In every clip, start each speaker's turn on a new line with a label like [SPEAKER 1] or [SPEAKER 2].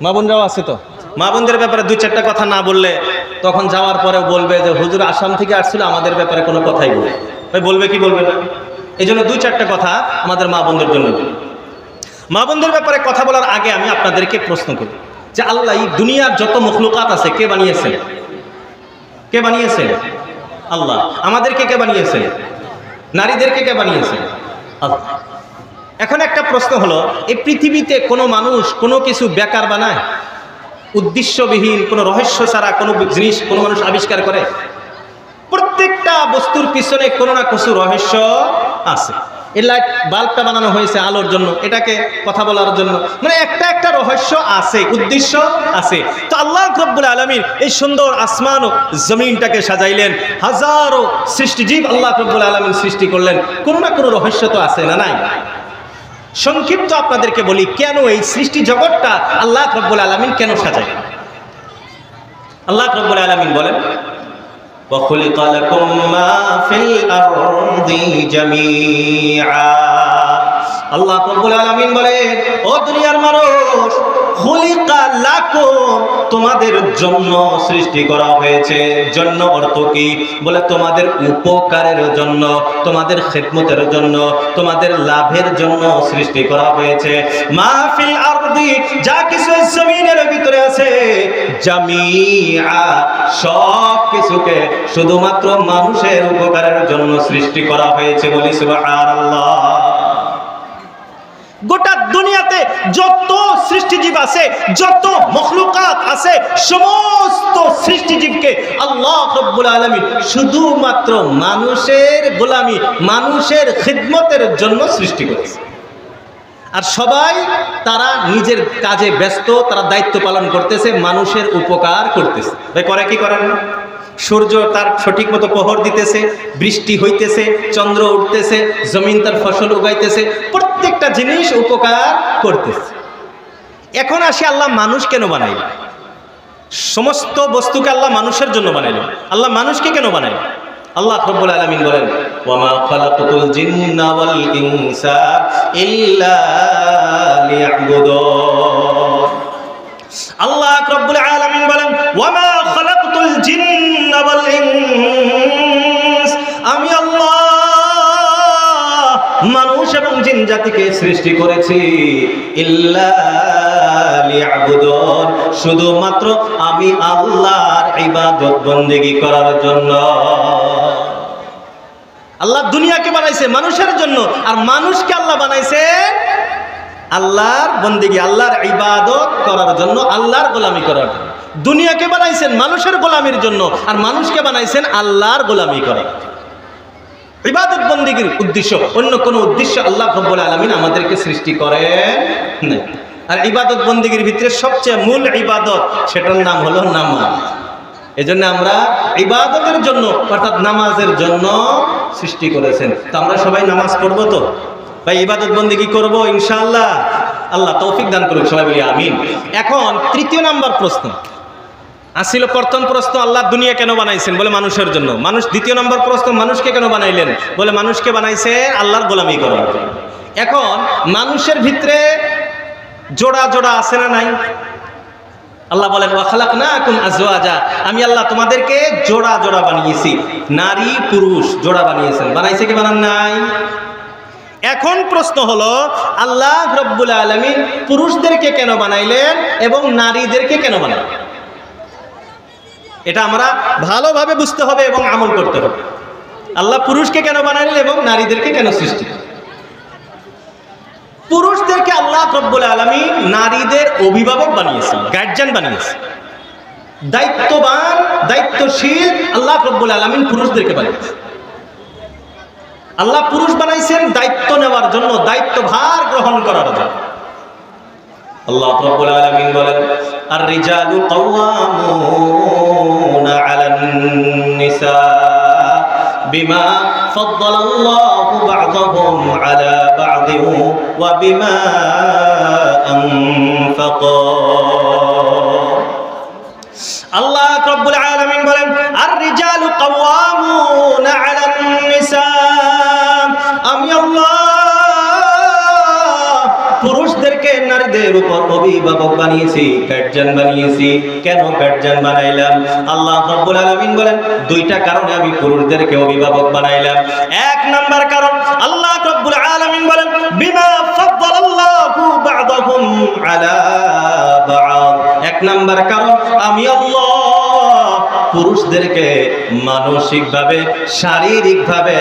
[SPEAKER 1] মা বোনরাও আছে তো, মা বোনদের ব্যাপারে দুই চারটা কথা না বললে তখন যাওয়ার পরেও বলবে যে হুজুর আসাম থেকে আসছিল, আমাদের ব্যাপারে কোনো কথাই বলবে। ভাই বলবে কি বলবে না? এই জন্য দুই চারটা কথা আমাদের মা বোনদের জন্য। মা বোনদের ব্যাপারে কথা বলার আগে আমি আপনাদেরকে প্রশ্ন করি যে আল্লাহ এই দুনিয়ার যত মখলুকাত আছে কে বানিয়েছেন? কে বানিয়েছেন? আল্লাহ। আমাদেরকে কে বানিয়েছেন? নারীদেরকে কে বানিয়েছেন? আল্লাহ। এখন একটা প্রশ্ন হলো, এই পৃথিবীতে কোনো মানুষ কোনো কিছু বেকার বানায়? উদ্দেশ্যবিহীন কোনো রহস্য ছাড়া কোনো জিনিস কোনো মানুষ আবিষ্কার করে? প্রত্যেকটা বস্তুর পিছনে কোনো না কিছু রহস্য আছে। এই লাইট বাল্বটা বানানো হয়েছে আলোর জন্য, এটাকে কথা বলার জন্য, মানে একটা একটা রহস্য আছে, উদ্দেশ্য আছে। তো আল্লাহ রব্বুল আলামিন এই সুন্দর আসমান ও জমিনটাকে সাজাইলেন, হাজারো সৃষ্টিজীব আল্লাহ রব্বুল আলামিন সৃষ্টি করলেন, কোনো না কোনো রহস্য তো আছে না নাই? সংক্ষিপ্ত আপনাদেরকে বলি, কেন এই সৃষ্টি জগৎটা আল্লাহ রব্বুল আলামিন কেন সাজায়? আল্লাহ রব্বুল আলামিন বলেন, وَخُلِقَ لَكُم مَّا فِي الْأَرْضِ جَمِيعًا। আল্লাহ রাব্বুল আলামিন বলেন, ও দুনিয়ার মানুষ, খুলিকা লাকুম, তোমাদের জন্য সৃষ্টি করা হয়েছে। জন্য অর্থ কি? বলে তোমাদের উপকারের জন্য, তোমাদের খিদমতের জন্য, তোমাদের লাভের জন্য সৃষ্টি করা হয়েছে। মা ফিল আরদি, যা কিছু জমিনের ভিতরে আছে, জামিআ, সব কিছুকে শুধুমাত্র মানুষের উপকারের জন্য সৃষ্টি করা হয়েছে। বলি সুবহানাল্লাহ। গোটা দুনিয়াতে যত সৃষ্টিজীব আছে, যত মখলুকাত আছে, সমস্ত সৃষ্টিজীবকে আল্লাহ রাব্বুল আলামিন শুধুমাত্র মানুষের গোলামি, মানুষের খিদমতের জন্য সৃষ্টি করেছে। আর সবাই তারা নিজের কাজে ব্যস্ত, তারা দায়িত্ব পালন করতেছে, মানুষের উপকার করতেছে। ভাই করে কি করেন? সূর্য তার সঠিক মতো প্রহর দিতেছে, বৃষ্টি হইতেছে, চন্দ্র উঠতেছে, জমিন তার ফসল উগাইতেছে, প্রত্যেকটা জিনিস উপকার করতেছে। এখন আসি, আল্লাহ মানুষ কেন বানাইলেন? সমস্ত বস্তুকে আল্লাহ মানুষের জন্য বানাইলেন। আল্লাহ মানুষকে কেন বানাইলেন? আল্লাহ রাব্বুল আলামিন বলেন, ওয়ামা খালাকাতুল জিন্না ওয়াল ইনসা ইল্লা লিয়াবুদুন। আল্লাহ রাব্বুল আলামিন বলেন, ওয়ামা খালাকাতুল জিন্না ওয়াল ইনস, আমি আল্লাহ মানুষ এবং জিন জাতিকে সৃষ্টি করেছি ইল্লা লিয়াবুদুন, শুধুমাত্র আমি আল্লাহর ইবাদত বন্দেগী করার জন্য। আল্লাহ দুনিয়াকে বানাইছে মানুষের জন্য, আর মানুষকে আল্লাহ বানাইছে আল্লাহর বন্দেগী, আল্লাহর ইবাদত করার জন্য, আল্লাহর গোলামি করার জন্য। দুনিয়াকে বানাইছেন মানুষের গোলামির জন্য, আর মানুষকে বানাইছেন আল্লাহর গোলামি করার জন্য। ইবাদত বন্দেগীর উদ্দেশ্য, অন্য কোনো উদ্দেশ্য আল্লাহ রাব্বুল আলামিন আমাদেরকে সৃষ্টি করেন না। আর ইবাদত বন্দেগীর ভিতরে সবচেয়ে মূল ইবাদত, সেটার নাম হলো নামাজ। এজন্য আমরা ইবাদতের জন্য, অর্থাৎ নামাজের জন্য সৃষ্টি করেছেন। তো আমরা সবাই নামাজ পড়বো তো ভাই, ইবাদত বন্দেগী করব ইনশাআল্লাহ। আল্লাহ তৌফিক দান করুন, সবাই বলি আমিন। এখন তৃতীয় নাম্বার প্রশ্ন আসছিল, প্রথম প্রশ্ন আল্লাহ দুনিয়া কেন বানাইছেন? বলে মানুষের জন্য। মানুষ, দ্বিতীয় নম্বর প্রশ্ন, মানুষকে কেন বানাইলেন? বলে মানুষকে বানাইছে আল্লাহর গোলামি করার জন্য। এখন মানুষের ভিতরে জোড়া জোড়া আছে না নাই? আল্লাহ বলেন, ওয়া খালাকনাকুম আজওয়াজা, আমি আল্লাহ তোমাদেরকে জোড়া জোড়া বানিয়েছি। নারী পুরুষ জোড়া বানিয়েছেন, বানাইছে কি বানান নাই? এখন প্রশ্ন হলো, আল্লাহ রাব্বুল আলামিন পুরুষদেরকে কেন বানাইলেন এবং নারীদেরকে কেন বানাইলেন? এটা আমরা ভালোভাবে বুঝতে হবে এবং আমল করতে হবে। আল্লাহ পুরুষকে কেন বানাইলেন এবং নারীদেরকে কেন সৃষ্টি? পুরুষদেরকে আল্লাহ রাব্বুল আলামিন নারীদের অভিভাবক বানিয়েছেন, গার্জিয়ান বানিয়েছেন, দায়িত্ববান, দায়িত্বশীল আল্লাহ রাব্বুল আলামিন পুরুষদেরকে বানিয়েছেন। আল্লাহ পুরুষ বানাইছেন দায়িত্ব নেওয়ার জন্য, দায়িত্বভার গ্রহণ করার জন্য। আল্লাহ রাব্বুল আলামিন বলেন, আর রিজালু কাওয়ামুনা আলান নিসা বিমা ফাদ্দালাল্লাহু বা'দাহুম আলা বা'দিন ওয়া বিমা আনফাকু। আল্লাহ রাব্বুল আলামিন বলেন, আর রিজালু কাওয়ামুনা আলান নিসা, আমি আল্লাহ পুরুষদেরকে নারী নারীদের উপর অভিভাবক বানিয়েছি, গার্জিয়ান বানিয়েছি। কেন গার্জিয়ান বানাইলাম? আল্লাহ রাব্বুল আলামিন বলেন দুইটা কারণে আমি পুরুষদেরকে অভিভাবক বানাইলাম। এক নাম্বার কারণ, আল্লাহ রাব্বুল আলামিন বলেন বিমা ফাদ্দালাল্লাহু বা'দাহুম আলা বা'দ। এক নাম্বার কারণ, আমি আল্লাহ পুরুষদেরকে মানসিকভাবে, শারীরিকভাবে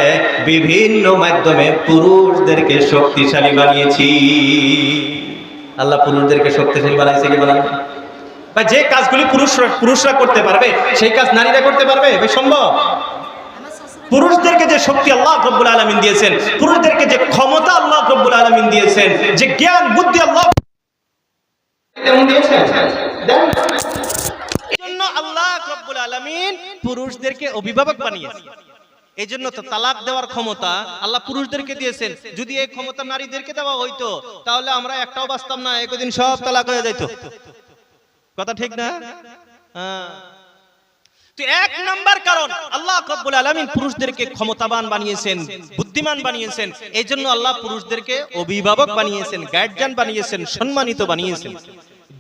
[SPEAKER 1] বিভিন্ন মাধ্যমে পুরুষদেরকে শক্তিশালী বানিয়েছি। আল্লাহ পুরুষদেরকে শক্তিশালী বানাইছে কি বানায়? বা যে কাজগুলি পুরুষরা করতে পারবে সেই কাজ নারীরা করতে পারবে? ভাই সম্ভব? পুরুষদেরকে যে শক্তি আল্লাহ রাব্বুল আলামিন দিয়েছেন, পুরুষদেরকে যে ক্ষমতা আল্লাহ রাব্বুল আলামিন দিয়েছেন, যে জ্ঞান বুদ্ধি আল্লাহ তেমন দিয়েছেন, এজন্য আল্লাহ রাব্বুল আলামিন পুরুষদেরকে অভিভাবক বানিয়েছেন। এজন্য তো তালাক দেওয়ার ক্ষমতা আল্লাহ পুরুষদেরকে দিয়েছেন। যদি এই ক্ষমতা নারীদেরকে দেওয়া হইতো তাহলে আমরা একটাও বাঁচতাম না, একদিন সব তালাক হয়ে যেত। কথা ঠিক না? হ্যাঁ। তো এক নাম্বার কারণ, আল্লাহ রাব্বুল আলামিন পুরুষদেরকে ক্ষমতাবান বানিয়েছেন, বুদ্ধিমান বানিয়েছেন। এইজন্য আল্লাহ পুরুষদেরকে অভিভাবক বানিয়েছেন, গার্জিয়ান বানিয়েছেন, সম্মানিত বানিয়েছেন।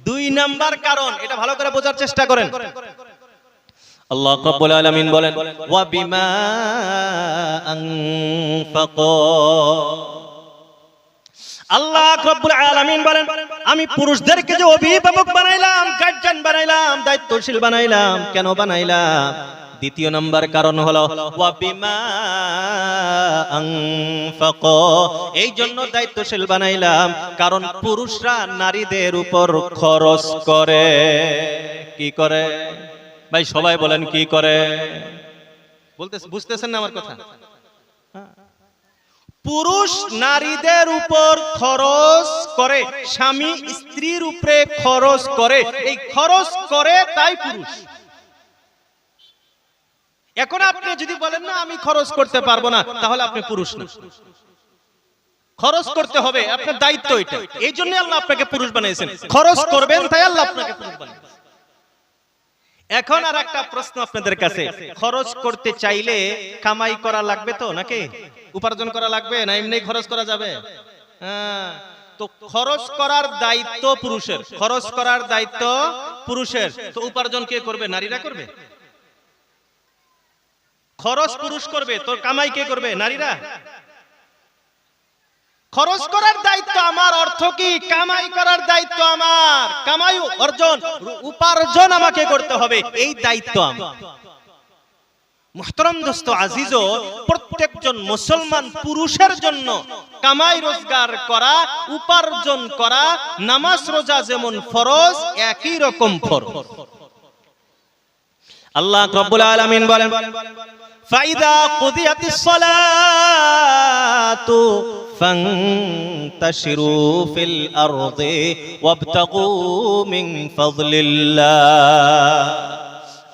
[SPEAKER 1] দুই নাম্বার কারণ, এটা ভালো করে বোঝার চেষ্টা করেন। আল্লাহ রাব্বুল আলামিন বলেন ওয়া বিমা আনফাকু। আল্লাহ রাব্বুল আলামিন বলেন আমি পুরুষদেরকে যে অভিভাবক বানাইলাম, গার্জিয়ান বানাইলাম, দায়িত্বশীল বানাইলাম। কেন বানাইলাম? দ্বিতীয় নাম্বার কারণ হলো ওয়া বিমা আনফাকু। এই জন্য দায়িত্বশীল বানাইলাম কারণ পুরুষরা নারীদের উপর খরচ করে। কি করে? ভাই সবাই বলেন কি করে? বুঝতেছেন না আমার কথা? পুরুষ নারীদের উপর খরচ করে, স্বামী স্ত্রীর উপরে খরচ করে। এই খরচ করে তাই পুরুষ। এখন আপনি যদি বলেন না আমি খরচ করতে পারবো না, তাহলে আপনি পুরুষ না। খরচ করতে হবে, আপনার দায়িত্ব এটা। এই জন্য আল্লাহ আপনাকে পুরুষ বানিয়েছেন, খরচ করবেন তাই আল্লাহ আপনাকে পুরুষ বানিয়েছেন। এখন আর একটা প্রশ্ন আপনাদের কাছে, খরচ করতে চাইলে কামাই করা লাগবে তো নাকি? উপার্জন করা লাগবে না এমনি খরচ করা যাবে? হ্যাঁ। তো খরচ করার দায়িত্ব পুরুষের, খরচ করার দায়িত্ব পুরুষের। তো উপার্জন কে করবে? নারীরা করবে। খরচ পুরুষ করবে, তো কামাই কে করবে? নারীরা। খরচ করার দায়িত্ব আমার, অর্থ কি? কামাই করার দায়িত্ব আমার। কামাই অর্জন, উপার্জন আমাকে করতে হবে, এই দায়িত্ব আমার। মুহতারাম দোস্ত আজিজ, প্রত্যেকজন মুসলমান পুরুষের জন্য কামাই রোজগার করা, উপার্জন করা, নামাজ রোজা যেমন ফরজ, একই রকম ফরজ। আল্লাহ রাব্বুল আলামিন বলেন ফাইদা কুদিয়াতিস সালাতু ফান্তাশিরু ফিল আরদি ওয়াবতাগু মিন ফাদলিল্লাহ।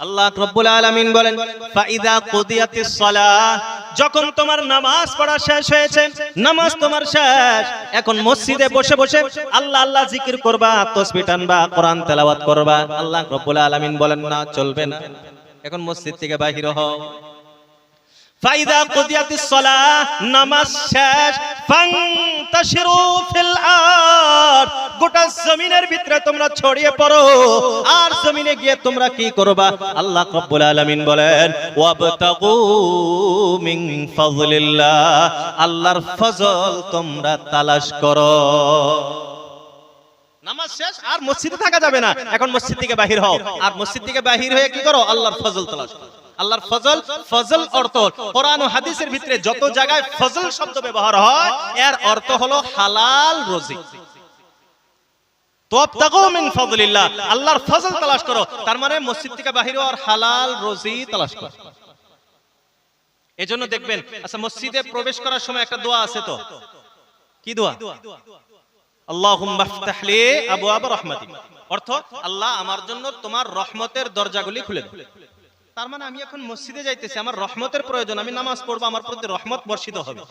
[SPEAKER 1] আল্লাহ রাব্বুল আলামিন বলেন ফাইদা কুদিয়াতিস সালাহ, যখন তোমার নামাজ পড়া শেষ হয়েছে, নামাজ তোমার শেষ, এখন মসজিদে বসে বসে আল্লাহ আল্লাহ জিকির করবা, তাসবিহ টানবা, কোরআন তেলাওয়াত করবা। আল্লাহ রাব্বুল আলামিন বলেন না, চলবে না। এখন মসজিদ থেকে বাহির হও। ফাইদা কুদিয়াতিস সালাহ, নামাজ শেষ, ফান্তাশিরু ফিল আরদ, গোটা জমিনের ভিতরে তোমরা ছড়িয়ে পড়ো। আর জমিনে গিয়ে তোমরা কি করবা? আল্লাহ রাব্বুল আলামিন বলেন ওয়াবতাগু মিন ফাযলিল্লাহ, আল্লাহর ফজল তোমরা তালাশ করো। নামাজ শেষ, আর মসজিদে থাকা যাবে না। এখন মসজিদ থেকে বাহির হও, আর মসজিদ থেকে বাহির হয়ে কি করো? আল্লাহর ফজল তালাশ করো। আল্লাহর ফজল, ফজল অর্থ কোরআন ও হাদিসের ভিতরে যত জায়গায় ফজল শব্দ ব্যবহার হয়, এর অর্থ হলো হালাল রুজি। তাবতাগু মিন ফাদলিল্লাহ, আল্লাহর ফজল তালাশ করো, তার মানে মসজিদ থেকে বাহির হও আর হালাল রুজি তালাশ করো। এজন্য দেখবেন, আচ্ছা মসজিদে প্রবেশ করার সময় একটা দোয়া আছে তো, কি দোয়া? আল্লাহুম্মা ইফতাহ লি আবওয়াব রাহমাতিক, অর্থ আল্লাহ আমার জন্য তোমার রহমতের দরজাগুলি খুলে দাও। তার মানে আমি এখন মসজিদে যাইতেছি, আমার রহমতের প্রয়োজন, আমি নামাজ পড়বো, আমার প্রতি রহমত বর্ষিত হবে।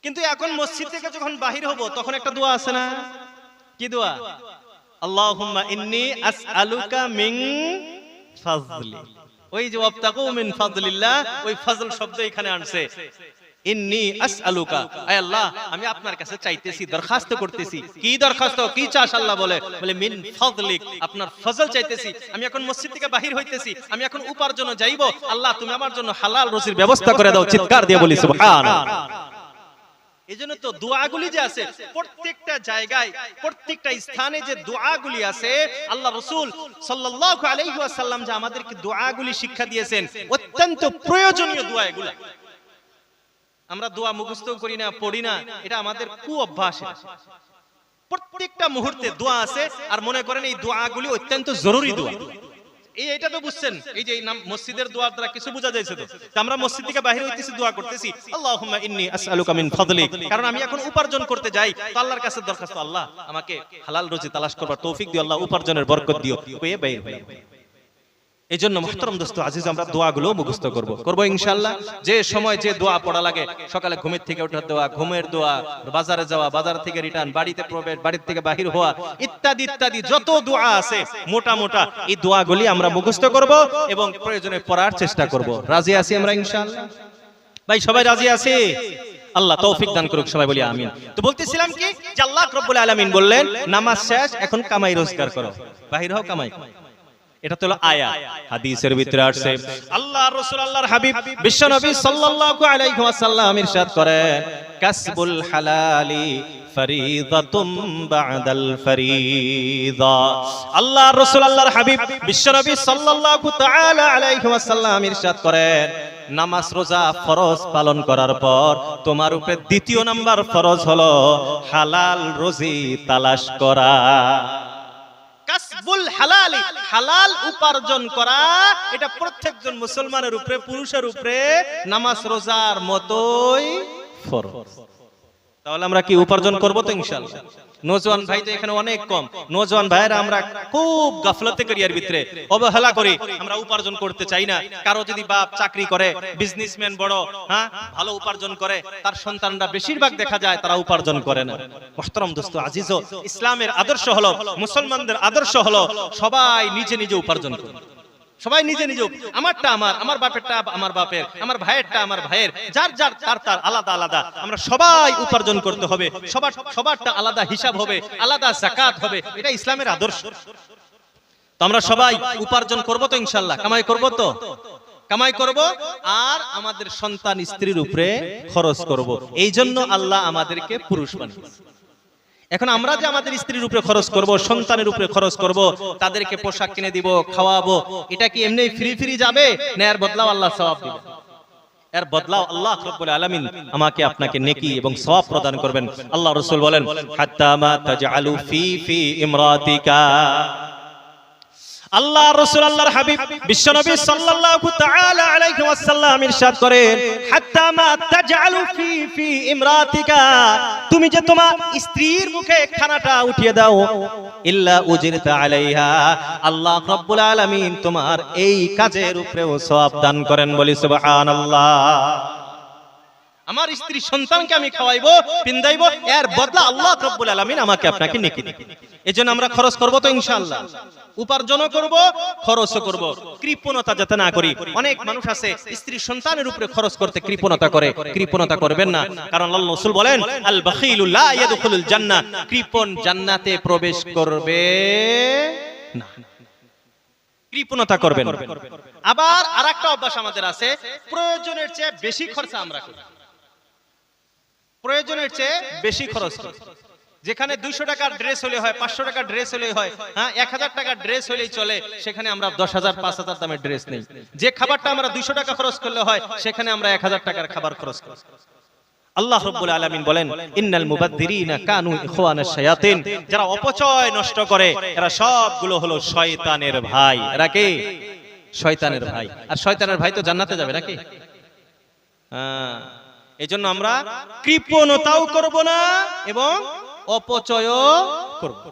[SPEAKER 1] কিন্তু এখন মসজিদ থেকে যখন বাহির হব তখন একটা দোয়া আছে না? কি দোয়া? আল্লাহুম্মা ইন্নী আসআলুকা মিন ফাজলি। ওই যে ওয়াবতাগু মিন ফাজলিল্লাহ, ওই ফজল শব্দ এখানে আনছে। ইন্নী আসআলুকা, আয় আল্লাহ আমি আপনার কাছে চাইতেছি, দরখাস্ত করতেছি। কি দরখাস্ত, কি চাস আল্লাহ? বলে মিন ফাদলিক, আপনার ফজল চাইতেছি। আমি এখন মসজিদ থেকে বাহির হইতেছি, আমি এখন উপার্জন যাইব, আল্লাহ তুমি আমার জন্য হালাল রুজির ব্যবস্থা করে দাও। চিৎকার দিয়ে বলি সুবহানাল্লাহ। এজন্য তো দোয়াগুলি যে আছে প্রত্যেকটা জায়গায়, প্রত্যেকটা স্থানে যে দোয়াগুলি আছে, আল্লাহ রাসূল সাল্লাল্লাহু আলাইহি ওয়াসাল্লাম যে আমাদেরকে দোয়াগুলি শিক্ষা দিয়েছেন, অত্যন্ত প্রয়োজনীয় দোয়া এগুলা। আমরা দোয়া মুখস্থ করি না, পড়ি না, এটা আমাদের কুঅভ্যাস। প্রত্যেকটা মুহূর্তে দোয়া আছে, আর মনে করেন এই দোয়াগুলি অত্যন্ত জরুরি দোয়া। এইটা তো বুঝছেন, এই যে নাম মসজিদের দোয়ার দ্বারা কিছু বোঝা যাচ্ছে। তো আমরা মসজিদ থেকে বাইরে হইতেছি, দোয়া করতেছি, আল্লাহুম্মা ইন্নী আসআলুকা মিন ফাদলিক, কারণ আমি এখন উপার্জন করতে যাই, তো আল্লাহর কাছে দরখাস্ত, আল্লাহ আমাকে হালাল রুজি তালাশ করবার তৌফিক দিও, আল্লাহ উপার্জনের বরকত দিও, কইয়ে বাইর হই। এজন্য মুহতারাম দোস্ত আজিজ, আমরা দোয়াগুলো মুখস্থ করব ইনশাআল্লাহ। যে সময় যে দোয়া পড়া লাগে, সকালে ঘুমের থেকে ওঠার দোয়া, ঘুমের দোয়া, বাজারে যাওয়া, বাজার থেকে রিটার্ন, বাড়িতে প্রবেশ, বাড়ি থেকে বাহির হওয়া, ইত্যাদি ইত্যাদি যত দোয়া আছে মোটা মোটা, এই দোয়াগুলি আমরা মুখস্থ করব এবং প্রয়োজনে পড়ার চেষ্টা করব। রাজি আছি আমরা ইনশাআল্লাহ? ভাই সবাই রাজি আছি? আল্লাহ তৌফিক দান করুক, সবাই বলি আমিন। তো বলতেছিলাম কি, যে আল্লাহ রাব্বুল আলামিন বললেন নামাজ শেষ, এখন কামাই রোজগার করো, বাহির হও, কামাই। এটা তো হলো আয়াত। হাদিসের ভিতরে আসছে, আল্লাহর রাসূল আল্লাহর হাবিব বিশ্বনবী সাল্লাল্লাহু আলাইহি ওয়াসাল্লাম ইরশাদ করেন, কাসবুল হালালি ফরিদাতুম বা'দাল ফরিদা। আল্লাহর রাসূল আল্লাহর হাবিব বিশ্বনবী সাল্লাল্লাহু তাআলা আলাইহি ওয়াসাল্লাম ইরশাদ করেন, নামাজ রোজা ফরজ পালন করার পর তোমার উপরে দ্বিতীয় নাম্বার ফরজ হলো হালাল রুজি তালাশ করা। কাসবুল হালালি, হালাল উপার্জন করা, এটা প্রত্যেকজন মুসলমানের উপরে, পুরুষের উপরে নামাজ রোজার মতোই ফরজ। তাহলে আমরা কি উপার্জন করব তো ইনশাআল্লাহ? নওজোয়ান ভাই তো এখানে অনেক কম। নওজোয়ান ভাইরা আমরা খুব গাফলতে করি, এর ভিতরে অবহেলা করি, আমরা উপার্জন করতে চাই না। কারো যদি বাপ চাকরি করে, বিজনেসম্যান বড়, হ্যাঁ ভালো উপার্জন করে, তার সন্তানরা বেশিরভাগ দেখা যায় তারা উপার্জন করে না। মুহতারাম দোস্ত আজিজ, ইসলামের আদর্শ হলো, মুসলমানদের আদর্শ হলো, সবাই নিজে নিজে উপার্জন করে। সবাই নিজে নিজে, আমারটা আমার, আমার বাপেরটা আমার বাপের, আমার ভাইয়েরটা আমার ভাইয়ের, যার যার তার তার আলাদা আলাদা। আমরা সবাই উপার্জন করতে হবে, সবারটা আলাদা হিসাব হবে, আলাদা যাকাত হবে। এটা ইসলামের আদর্শ। তো আমরা সবাই উপার্জন করব তো ইনশাআল্লাহ? কামাই করব তো? কামাই করব, আর আমাদের সন্তান স্ত্রীর উপরে খরচ করব। এই জন্য আল্লাহ আমাদেরকে পুরুষ বানিয়েছে। এখন আমরা যে আমাদের স্ত্রীর উপরে খরচ করব, সন্তানের উপরে খরচ করব, তাদেরকে পোশাক কিনে দিব, খাওয়াবো, এটা কি এমনি ফ্রি ফ্রি যাবে, না এর বদলাও আল্লাহ সওয়াব দিবেন? এর বদলাও আল্লাহ রাব্বুল আলামিন আমাকে আপনাকে নেকি এবং সওয়াব প্রদান করবেন। আল্লাহ রাসূল বলেন, হাত্তা মা তাজআলু ফি ইমরাতিকা। আল্লাহ রাসূল আল্লাহর হাবিব বিশ্বনবী সাল্লাল্লাহু তাআলা আলাইহি ওয়াসাল্লাম ইরশাদ করেন, হাত্তা মা তাজআলু ফি ইমরাতিকা, তুমি যে তোমার স্ত্রীর মুখে খানাটা উঠিয়ে দাও, ইল্লা উজিরতা আলাইহা, আল্লাহ রাব্বুল আলামিন তোমার এই কাজের উপরেও সওয়াব দান করেন। বলি সুবহানাল্লাহ। আমার স্ত্রী সন্তানকে আমি খাওয়াইবো, পিন্দাইবো, এর বদলা আল্লাহ রাব্বুল আলামিন আমাকে আপনাকে নেকি দিবেন। এজন্য আমরা খরচ করব তো ইনশাআল্লাহ? উপার্জনও করব, খরচও করব, কৃপণতা যাতে না করি। অনেক মানুষ আছে স্ত্রী সন্তানের উপরে খরচ করতে কৃপণতা করে, কৃপণতা করবেন না, কারণ আল্লাহ রাসূল বলেন, আল বাখিলু লা ইয়াদখুলুল জান্নাহ, কৃপণ জান্নাতে প্রবেশ করবে না। কৃপণতা করবেন। আবার আরেকটা অভ্যাস আমাদের আছে, প্রয়োজনের চেয়ে বেশি খরচ আমরা করি। প্রয়োজনের চেয়ে বেশি খরচ করি। যেখানে 200 টাকার ড্রেস হলে হয়, 500 টাকার ড্রেস হলে হয়, হ্যাঁ 1000 টাকার ড্রেস হলেই চলে, সেখানে আমরা 10,000 5,000 দামের ড্রেস নেই। যে খাবারটা আমরা 200 টাকা খরচ করলে হয়, সেখানে আমরা 1000 টাকার খাবার খরচ করি। আল্লাহ রাব্বুল আলামিন বলেন, ইন্নাল মুবাদদিরিনা কানু ইখওয়ানাশ শায়াতিন, যারা অপচয় নষ্ট করে এরা সবগুলো হলো শয়তানের ভাই। এরা কি? শয়তানের ভাই। আর শয়তানের ভাই তো জান্নাতে যাবে নাকি? হ্যাঁ, এজন্য আমরা কৃপণতাও করব না এবং অপচয়ও করব।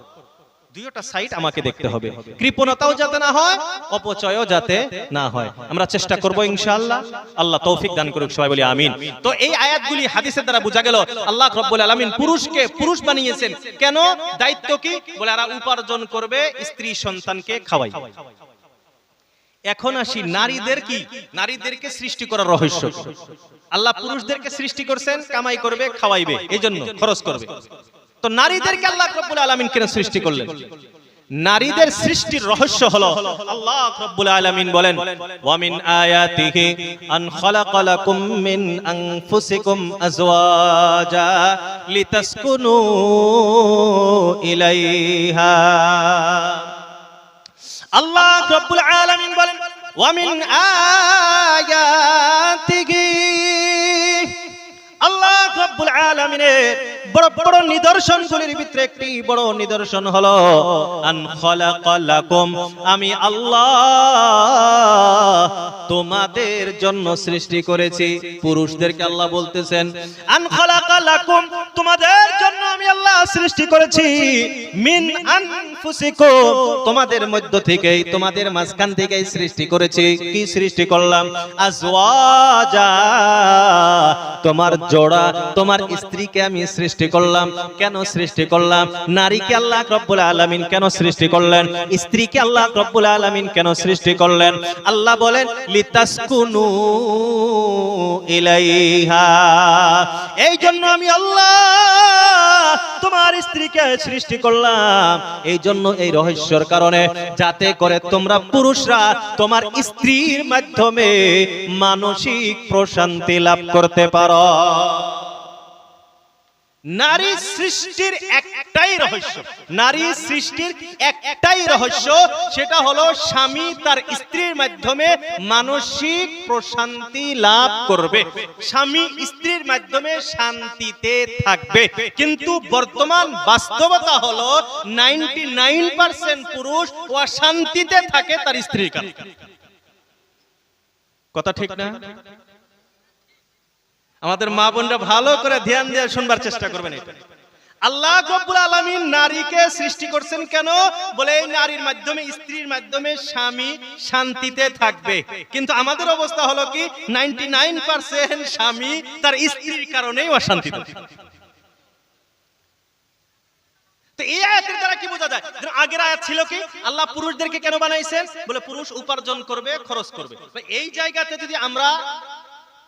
[SPEAKER 1] দুইটা সাইড আমাকে দেখতে হবে, কৃপণতাও যাতে না হয়, অপচয়ও যাতে না হয়। আমরা চেষ্টা করব ইনশাআল্লাহ। আল্লাহ তৌফিক দান করুক, সবাই বলি আমিন। তো এই আয়াতগুলি হাদিসের দ্বারা বোঝা গেল আল্লাহ রাব্বুল আলামিন পুরুষকে পুরুষ বানিয়েছেন কেন? দায়িত্ব কি? বলে এরা উপার্জন করবে, স্ত্রী সন্তানকে খাওয়াই। এখন আসি নারীদের কি, নারীদেরকে সৃষ্টি করার রহস্য। আল্লাহ পুরুষদেরকে সৃষ্টি করছেন কামাই করবে, খাওয়াইবে, এইজন্য খরচ করবে। তো নারীদেরকে আল্লাহ রাব্বুল আলামিন কেন সৃষ্টি করলেন? নারীদের সৃষ্টির রহস্য হলো আল্লাহ রাব্বুল আলামিন বলেন, ওয়া মিন আয়াতিহি আন খালাকা লাকুম মিন আনফুসিকুম আজওয়াজা লিতাসকুনু ইলাইহা। আল্লাহ রাব্বুল আলামিন বলেন, ওয়া মিন আয়াতিহি, আল্লাহ রাব্বুল আলামিনের বড় বড় নিদর্শনগুলির ভিতরে একটি বড় নিদর্শন হলো আন খালাকা লাকুম, আমি আল্লাহ তোমাদের জন্য সৃষ্টি করেছি। পুরুষদেরকে আল্লাহ বলতেছেন আন খালাকা লাকুম, তোমাদের জন্য আমি আল্লাহ সৃষ্টি করেছি। মিন আনফুসিকুম, তোমাদের মধ্য থেকেই, তোমাদের মাঝখান থেকেই সৃষ্টি করেছি। কি সৃষ্টি করলাম? আজওয়াজা, তোমার জোড়া, তোমার স্ত্রীকে আমি সৃষ্টি করলাম। কেন সৃষ্টি করলাম? নারীকে আল্লাহ রাব্বুল আলামিন কেন সৃষ্টি করলেন? স্ত্রীকে আল্লাহ রাব্বুল আলামিন কেন সৃষ্টি করলেন? আল্লাহ বলেন লিতাসকুনু ইলাইহা, এই জন্য আমি আল্লাহ তোমার স্ত্রীকে সৃষ্টি করলাম। এই জন্য, এই রহস্যর কারণে, যাতে করে তোমরা পুরুষরা তোমার স্ত্রীর মাধ্যমে মানসিক প্রশান্তি লাভ করতে পারো। নারী সৃষ্টির একটাই রহস্য, নারী সৃষ্টির একটাই রহস্য, সেটা হলো স্বামী তার স্ত্রীর মাধ্যমে মানসিক প্রশান্তি লাভ করবে, স্বামী স্ত্রীর মাধ্যমে শান্তিতে থাকবে। কিন্তু বর্তমান বাস্তবতা হলো 99% পুরুষ অশান্তিতে থাকে তার স্ত্রীর কারণে। কথা ঠিক না? আমাদের মা বোনরা ভালো করে ধ্যান দিয়ে শুনবার চেষ্টা করবেন। এটা আল্লাহ রাব্বুল আলামিন নারীকে সৃষ্টি করছেন কেন? বলে এই নারীর মাধ্যমে, স্ত্রীর মাধ্যমে স্বামী শান্তিতে থাকবে। কিন্তু আমাদের অবস্থা হলো কি 99% স্বামী তার স্ত্রীর কারণেই অশান্তিতে থাকে। তো এই আয়াতের দ্বারা কি বোঝা যায়? আগের আয়াত ছিল কি, আল্লাহ পুরুষদেরকে কেন বানাইছেন? বলে পুরুষ উপার্জন করবে, খরচ করবে। এই জায়গাতে যদি আমরা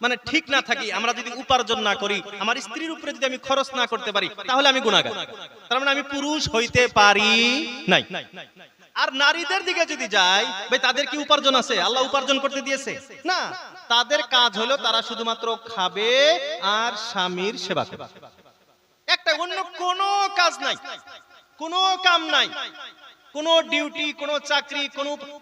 [SPEAKER 1] মানে ঠিক না থাকি, আমরা যদি উপার্জন না করি, আমার স্ত্রীর উপরে যদি আমি খরচ না করতে পারি, তাহলে আমি গুনাহগার, তার মানে আমি পুরুষ হইতে পারি নাই। আর নারীদের দিকে যদি যাই, ভাই তাদের কি উপার্জন আছে? আল্লাহ উপার্জন করতে দিয়েছে না। তাদের কাজ হলো তারা শুধুমাত্র খাবে আর স্বামীর সেবা করবে, একটা, অন্য কোনো কাজ নাই, কোনো কাম নাই, কোনো ডিউটি, কোনো চাকরি,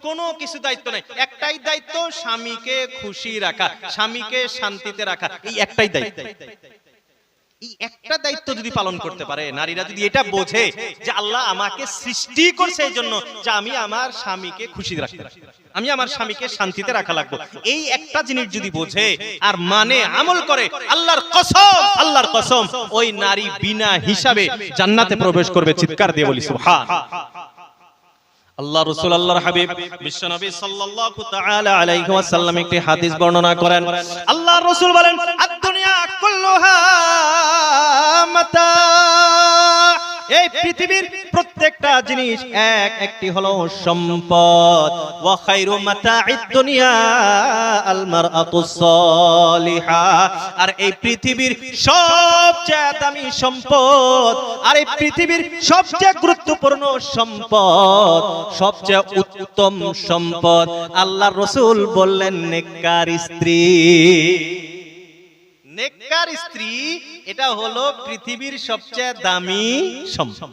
[SPEAKER 1] কোনো কিছু দায়িত্ব নাই। একটাই দায়িত্ব, স্বামীকে খুশি রাখা, স্বামীকে শান্তিতে রাখা, এই একটাই দায়িত্ব। এই একটা দায়িত্ব যদি পালন করতে পারে নারীরা, যদি এটা বোঝে যে আল্লাহ আমাকে সৃষ্টি করছে এই জন্য যে আমি আমার স্বামীকে খুশি রাখতে, আমি আমার স্বামীকে শান্তিতে রাখা লাগবে, এই একটা জিনিস যদি বোঝে আর মানে আমল করে, আল্লাহর কসম, আল্লাহর কসম, ওই নারী বিনা হিসাবে জান্নাতে প্রবেশ করবে। চিৎকার দিয়ে বলি সুবহান। আল্লাহ রাসূল, আল্লাহর হাবিব বিশ্বনবী সাল্লাল্লাহু তাআলা আলাইহি ওয়াসাল্লাম একটি হাদিস বর্ণনা করেন। আল্লাহর রাসূল বলেন, আদ-দুনিয়া কুল্লুহা মাতা, এই পৃথিবীর প্রত্যেকটা জিনিস একটি হলো সম্পদ। ওয়া খায়রু মাতা'id দুনিয়া আল মারআতুস সালিহা, আর এই পৃথিবীর সবচেয়ে দামি সম্পদ, আর এই পৃথিবীর সবচেয়ে গুরুত্বপূর্ণ সম্পদ, সবচেয়ে উত্তম সম্পদ, আল্লাহর রাসূল বললেন নেককার স্ত্রী। নেককার স্ত্রী, এটা হলো পৃথিবীর সবচেয়ে দামি সম্পদ।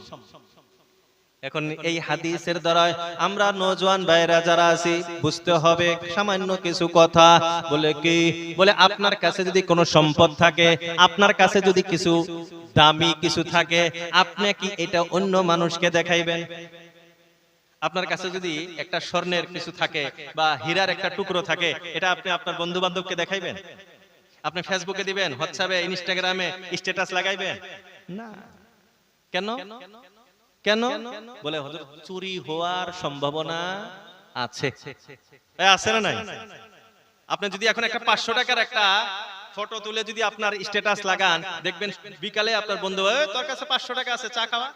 [SPEAKER 1] এখন এই হাদিসের দ্বারা আমরা নওজোয়ান ভাইরা যারা আছি, বুঝতে হবে সামান্য কিছু কথা। বলে কি? বলে আপনার কাছে যদি কোনো সম্পদ থাকে, আপনার কাছে যদি কিছু দামি কিছু থাকে, আপনি কি এটা অন্য মানুষকে দেখাইবেন? আপনার কাছে যদি একটা স্বর্ণের কিছু থাকে বা হীরার একটা টুকরো থাকে, এটা আপনি আপনার বন্ধু বান্ধবকে দেখাইবেন? আপনি ফেসবুকে দিবেন, হোয়াটসঅ্যাপে, ইনস্টাগ্রামে স্ট্যাটাস লাগাইবেন? না। কেন? কেন? বলে হুজুর চুরি হওয়ার সম্ভাবনা আছে। আছে না নাই? আপনি যদি এখন একটা 500 টাকার একটা ফটো তুলে যদি আপনার স্ট্যাটাস লাগান, দেখবেন বিকালে আপনার বন্ধু, তোর কাছে 500 টাকা আছে, চা খাওয়া।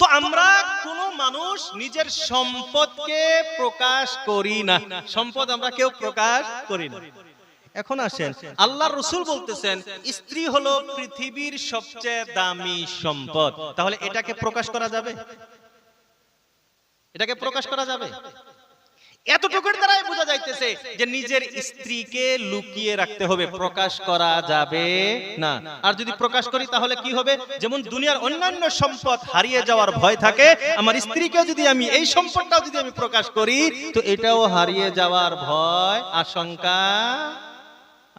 [SPEAKER 1] তো আমরা কোন মানুষ নিজের সম্পদকে প্রকাশ করি না, সম্পদ আমরা কেউ প্রকাশ করি না। এখন আসেন, আল্লাহর রাসূল বলতেছেন স্ত্রী হলো পৃথিবীর সবচেয়ে দামি সম্পদ, তাহলে এটাকে প্রকাশ করা যাবে? এটাকে প্রকাশ করা যাবে? এতটুকুর দ্বারাই বোঝা যাইতেছে যে নিজের স্ত্রীকে লুকিয়ে রাখতে হবে, প্রকাশ করা যাবে না। আর যদি প্রকাশ করি তাহলে কি হবে? যেমন দুনিয়ার অন্যান্য সম্পদ হারিয়ে যাওয়ার ভয় থাকে, আমার স্ত্রীকে যদি আমি এই সম্পদটাও যদি আমি প্রকাশ করি তো এটাও হারিয়ে যাওয়ার ভয়, আশঙ্কা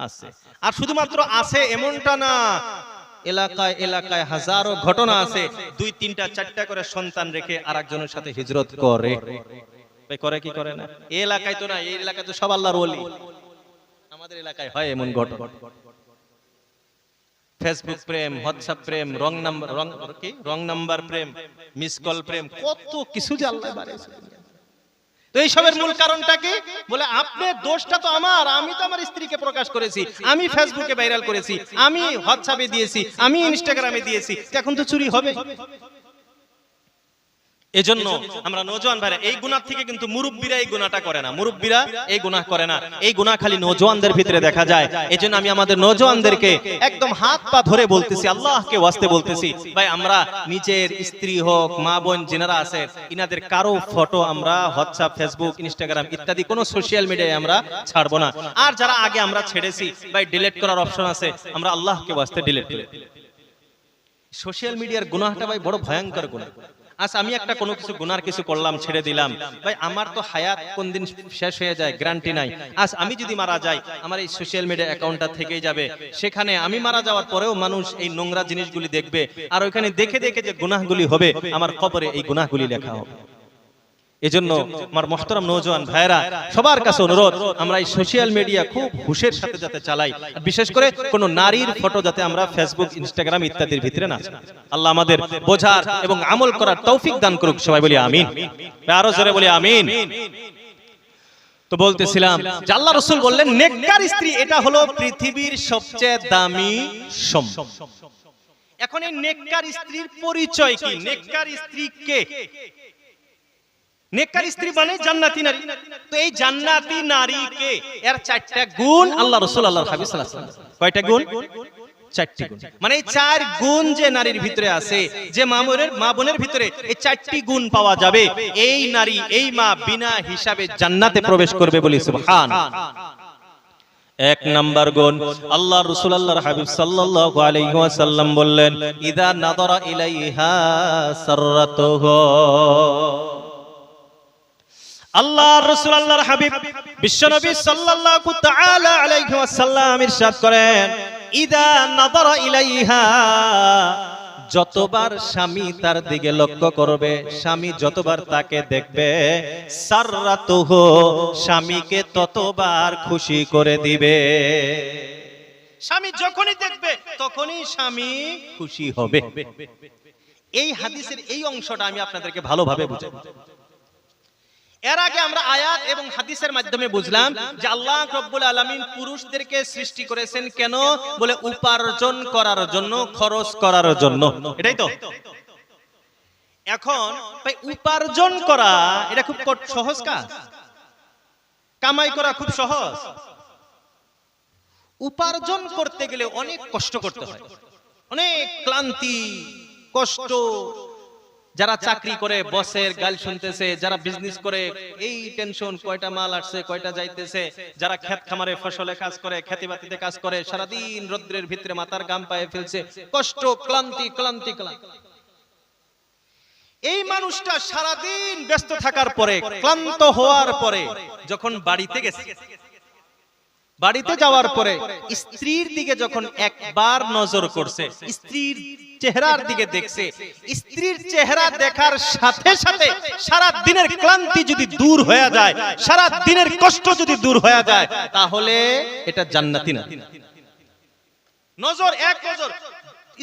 [SPEAKER 1] আছে। আর শুধুমাত্র আছে এমনটা না, এলাকায় এলাকায় হাজারো ঘটনা আছে, 2, 3টা 4টা করে সন্তান রেখে আরেকজনের সাথে হিজরত করে। করে কি করে না? এই এলাকায় তো না, এই এলাকায় তো সব আল্লাহর ওলি। আমাদের এলাকায় হয় এমন ঘটনা। ফেসবুক প্রেম, হোয়াটসঅ্যাপ প্রেম, রং নাম্বার প্রেম, মিস কল প্রেম, কত কিছু যে আল্লাহ বাড়াইছে। তো এইসবের মূল কারণটা কি? বলে আপনার দোষটা তো আমার, আমি তো আমার স্ত্রীকে প্রকাশ করেছি, আমি ফেসবুকে ভাইরাল করেছি, আমি হোয়াটসঅ্যাপে দিয়েছি, আমি ইনস্টাগ্রামে দিয়েছি, এখন তো চুরি হবে। এজন্য আমরা নওজোয়ান ভাইরা এই গুনাহ থেকে কিন্তু মুরব্বিরা এই গুনাহটা করে না, মুরব্বিরা এই গুনাহ করে না, এই গুনাহ খালি নওজোয়ানদের ভিতরে দেখা যায়। এজন্য আমি আমাদের নওজোয়ানদেরকে একদম হাত পা ধরে বলতেছি, আল্লাহকে ওয়াস্তে বলতেছি, ভাই আমরা নিজের স্ত্রী হোক, মা বোন যিনারা আছে, ইনাদের কারো ফটো আমরা হোয়াটসঅ্যাপ, ফেসবুক, ইনস্টাগ্রাম ইত্যাদি কোনো সোশ্যাল মিডিয়ায় আমরা ছাড়বো না। আর যারা আগে আমরা ছেড়েছি, ভাই ডিলিট করার অপশন আছে, আমরা আল্লাহকে ওয়াস্তে ডিলিট করি। সোশ্যাল মিডিয়ার গুনাহটা ভাই বড় ভয়ঙ্কর গুনাহ। আচ্ছা, আমি একটা কোনো কিছু গুনার কিছু করলাম, ছেড়ে দিলাম, ভাই আমার তো হায়াত কোন দিন শেষ হয়ে যায় গ্যারান্টি নাই। আচ্ছা, আমি যদি মারা যাই আমার এই সোশ্যাল মিডিয়া অ্যাকাউন্টটা থেকেই যাবে, সেখানে আমি মারা যাওয়ার পরেও মানুষ এই নোংরা জিনিসগুলি দেখবে, আর ওইখানে দেখে দেখে যে গুনাহগুলি হবে আমার কবরে এই গুনাহগুলি লেখা হবে। এজন্য আমার মুহতারাম নওজোয়ান ভাইরা সবার কাছে অনুরোধ, আমরা এই সোশ্যাল মিডিয়া খুব হুঁশের সাথে যাতে চালাই, বিশেষ করে কোন নারীর ফটো যাতে আমরা ফেসবুক, ইনস্টাগ্রাম ইত্যাদির ভিতরে না চালাই। আল্লাহ আমাদের বোঝার এবং আমল করার তৌফিক দান করুক, সবাই বলি আমিন। আরো জোরে বলি আমিন। তো বলতেছিলাম যে আল্লাহ রাসূল বললেন নেককার স্ত্রী এটা হলো পৃথিবীর সবচেয়ে দামি সম্পদ। এখন এই নেককার স্ত্রীর পরিচয় কি? নেককার স্ত্রী কে? নেককার স্ত্রী মানে জান্নাতি নারী। তো এই জান্নাতি নারীকে এর 4টা গুণ আল্লাহ রাসূল আল্লাহর হাবিব সাল্লাল্লাহু আলাইহি ওয়াসাল্লাম, কয়টা গুণ? 4টি গুণ। মানে এই 4 গুণ যে নারীর ভিতরে আছে, যে মা বোনের ভিতরে এই 4টি গুণ পাওয়া যাবে, এই নারী, এই মা বিনা হিসাবে জান্নাতে প্রবেশ করবে বলি সুবহানাল্লাহ। 1 নাম্বার গুণ, আল্লাহর রাসূল আল্লাহর হাবিব সাল্লাল্লাহু আলাইহি ওয়াসাল্লাম বললেন ইদা নাযারা ইলাইহা সাররাতুহু। আল্লাহর রাসূল আল্লাহর হাবিব বিশ্বনবী সাল্লাল্লাহু তাআলা আলাইহি ওয়াসাল্লাম ইরশাদ করেন ইদা নাযারা ইলাইহা, যতবার স্বামী তার দিকে লক্ষ্য করবে, স্বামী যতবার তাকে দেখবে, সাররাতুহু, স্বামীকে ততবার খুশি করে দিবে। স্বামী যখনই দেখবে তখনই স্বামী খুশি হবে। এই হাদিসের এই অংশটা আমি আপনাদেরকে ভালোভাবে বুঝাই। এর আগে আমরা আয়াত এবং হাদিসের মাধ্যমে বুঝলাম যে আল্লাহ রাব্বুল আলামিন পুরুষদেরকে সৃষ্টি করেছেন কেন? বলে উপার্জন করার জন্য, খরচ করার জন্য, এটাই তো। এখন ভাই উপার্জন করা এটা খুব সহজ কাজ, কামাই করা খুব সহজ। উপার্জন করতে গেলে অনেক কষ্ট করতে হয়, অনেক ক্লান্তি, কষ্ট। যারা চাকরি করে বসের গাল শুনতেছে, যারা বিজনেস করে এই টেনশন, কয়টা মাল আসছে, কয়টা যাইতেছে, যারা ক্ষেত খামারে ফসলে কাজ করে, খেতিবাতিতে কাজ করে, সারাদিন রোদ্রের ভিতরে মাথার ঘাম পায়ে ফেলছে, কষ্ট, ক্লান্তি ক্লান্তি ক্লান্তি। এই মানুষটা সারাদিন ব্যস্ত থাকার পরে, ক্লান্ত হওয়ার পরে যখন বাড়িতে গেছে, বাড়িতে যাওয়ার পরে স্ত্রীর দিকে যখন একবার নজর করছে, স্ত্রীর চেহারার দিকে দেখছে, স্ত্রীর চেহারা দেখার সাথে সাথে সারা দিনের ক্লান্তি যদি দূর হয়ে যায়, সারা দিনের কষ্ট যদি দূর হয়ে যায়, তাহলে এটা জান্নাতি না। নজর, এক নজর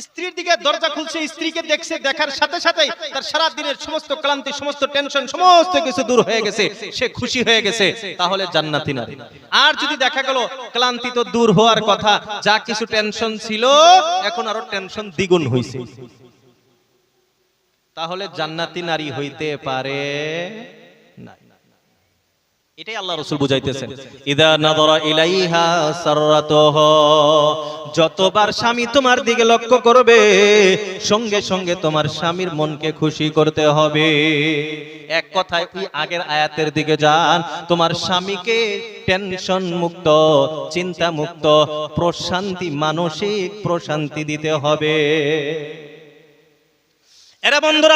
[SPEAKER 1] স্ত্রীর দিকে দরজা খুলছে, স্ত্রীকে দেখছে, দেখার সাথে সাথে তার সারা দিনের সমস্ত ক্লান্তি, সমস্ত টেনশন, সমস্ত কিছু দূর হয়ে গেছে, সে খুশি হয়ে গেছে, তাহলে জান্নাতি নারী। আর যদি দেখা গেল ক্লান্তি তো দূর হওয়ার কথা, যা কিছু টেনশন ছিল এখন আরো টেনশন দ্বিগুণ হইছে, তাহলে জান্নাতি নারী হইতে পারে না। এটাই আল্লাহ রাসূল বুঝাইতেছেন, ইদা নাযারা ইলাইহা সাররাতুহু, যতবার স্বামী তোমার দিকে লক্ষ্য করবে সঙ্গে সঙ্গে তোমার স্বামীর মনকে খুশি করতে হবে। এক কথায় ওই আগের আয়াতের দিকে যান, তোমার স্বামীকে টেনশন মুক্ত, চিন্তা মুক্ত, প্রশান্তি, মানসিক প্রশান্তি দিতে হবে। এরা বন্ধুরা